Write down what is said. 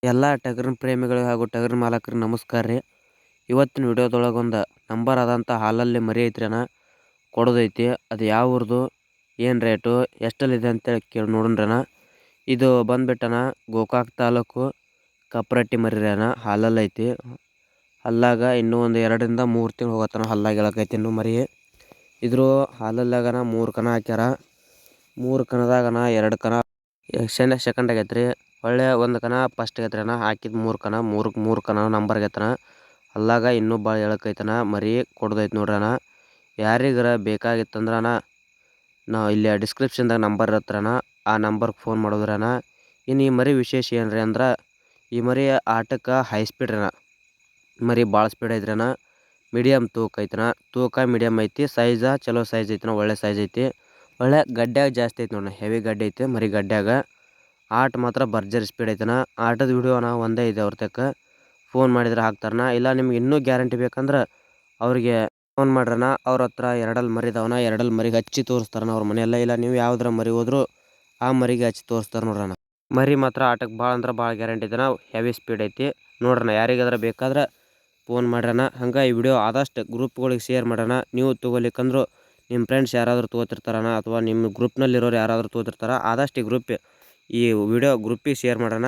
ಎಲ್ಲ ಟಗರಿನ ಪ್ರೇಮಿಗಳು ಹಾಗೂ ಟಗರಿನ ಮಾಲಕರಿಗೆ ನಮಸ್ಕಾರ ರೀ. ಇವತ್ತಿನ ವಿಡಿಯೋದೊಳಗೆ ಒಂದು ನಂಬರ್ ಆದಂಥ ಹಾಲಲ್ಲಿ ಮರಿ ಐತ್ರಿ ಅಣ್ಣ, ಕೊಡೋದೈತಿ. ಅದು ಯಾವ ಊರ್ದು, ಏನು ರೇಟು, ಎಷ್ಟಲ್ಲಿದೆ ಅಂತೇಳಿ ಕೇಳಿ ನೋಡೋಣ್ರಣ್ಣ. ಇದು ಬಂದ್ಬಿಟ್ಟಣ ಗೋಕಾಕ್ ತಾಲೂಕು ಕಪ್ರಟ್ಟಿ ಮರಿ ರೀ ಅಣ್ಣ, ಹಾಲಲ್ಲಿ ಐತಿ. ಹಲ್ಲಾಗ ಇನ್ನೂ ಒಂದು 2ರಿಂದ 3 ತಿಂಗಳು ಹೋಗತ್ತನ ಹಲ್ಲಾಗ ಹೇಳಕೈತಿ ಇನ್ನೂ ಮರಿ. ಇದ್ರ ಹಾಲಲ್ಲಾಗನ 3 ಕಣ ಹಾಕ್ಯಾರ. 3 ಕಣದಾಗನ 2 ಕಣ ಸೆಕೆಂಡ್ ಆಗೈತೆ ರೀ. ಒಳ್ಳೆ ಒಂದು ಕಣ ಫಸ್ಟ್ ಆಗೈತೆ ಅಣ್ಣ. ಹಾಕಿದ 3 ಕಣ, 3 ಕಣ ನಂಬರ್ ಆಗೈತನ. ಅಲ್ಲಾಗ ಇನ್ನೂ ಭಾಳ ಹೇಳಕೈತನ ಮರಿ ಕೊಡೋದೈತೆ ನೋಡ್ರಣ. ಯಾರಿಗಾರ ಬೇಕಾಗಿತ್ತಂದ್ರಣ ನಾವು ಇಲ್ಲಿ ಡಿಸ್ಕ್ರಿಪ್ಷನ್ದಾಗ ನಂಬರ್ ಇರತ್ತಣ್ಣ, ಆ ನಂಬರ್ಗೆ ಫೋನ್ ಮಾಡೋದ್ರಣ. ಇನ್ನು ಈ ಮರಿ ವಿಶೇಷ ಏನು ರೀ ಅಂದ್ರೆ, ಈ ಮರಿ ಆಟಕ್ಕೆ ಹೈ ಸ್ಪೀಡ್ ರೀ ಅಣ್ಣ. ಮರಿ ಭಾಳ ಸ್ಪೀಡ್ ಐತ್ರಿ ಅಣ್ಣ. ಮೀಡಿಯಮ್ ತೂಕ ಐತನ, ತೂಕ ಮೀಡಿಯಮ್ ಐತಿ. ಸೈಜ ಚಲೋ ಸೈಜ್ ಐತನ, ಒಳ್ಳೆ ಸೈಜ್ ಐತಿ. ಒಳ್ಳೆ ಗಡ್ಡ್ಯಾಗ ಜಾಸ್ತಿ ಐತಿ ನೋಡಣ್ಣ, ಹೆವಿ ಗಡ್ಡೆ ಐತೆ ಮರಿ ಗಡ್ಡ್ಯಾಗ. ಆಟ ಮಾತ್ರ ಭರ್ಜರಿ ಸ್ಪೀಡ್ ಐತನ. ಆಟದ ವಿಡಿಯೋನ ಒಂದೇ ಇದೆ ಅವ್ರ ತಕ್ಕ, ಫೋನ್ ಮಾಡಿದ್ರೆ ಹಾಕ್ತಾರಣ. ಇಲ್ಲ ನಿಮ್ಗೆ ಇನ್ನೂ ಗ್ಯಾರಂಟಿ ಬೇಕಂದ್ರೆ ಅವ್ರಿಗೆ ಫೋನ್ ಮಾಡ್ರಣ. ಅವ್ರ ಹತ್ರ 2 ಮರಿ ಇದಾವನ, 2 ಮರಿಗೆ ಹಚ್ಚಿ ತೋರಿಸ್ತಾರಣ ಅವ್ರ ಮನೆಯೆಲ್ಲ. ಇಲ್ಲ ನೀವು ಯಾವ್ದಾರ ಮರಿ ಹೋದ್ರು ಆ ಮರಿಗೆ ಹಚ್ಚಿ ತೋರಿಸ್ತಾರೆ ನೋಡ್ರಣ. ಮರಿ ಮಾತ್ರ ಆಟಕ್ಕೆ ಭಾಳ ಅಂದ್ರೆ ಭಾಳ ಗ್ಯಾರಂಟಿ ಐತನ, ಹೆವಿ ಸ್ಪೀಡ್ ಐತಿ ನೋಡ್ರಣ. ಯಾರಿಗಾದ್ರೆ ಬೇಕಾದ್ರೆ ಫೋನ್ ಮಾಡ್ರಣ. ಹಂಗೆ ಈ ವಿಡಿಯೋ ಆದಷ್ಟು ಗ್ರೂಪ್ಗಳಿಗೆ ಶೇರ್ ಮಾಡೋಣ. ನೀವು ತೊಗೊಲಿಕ್ಕಂದ್ರು ನಿಮ್ಮ ಫ್ರೆಂಡ್ಸ್ ಯಾರಾದರೂ ತೊಗೋತಿರ್ತಾರಣ, ಅಥವಾ ನಿಮ್ಮ ಗ್ರೂಪ್ನಲ್ಲಿರೋರು ಯಾರಾದರೂ ತೊಗೋತಿರ್ತಾರೆ, ಆದಷ್ಟು ಈ ವಿಡಿಯೋ ಗ್ರೂಪಿಗೆ ಶೇರ್ ಮಾಡೋಣ.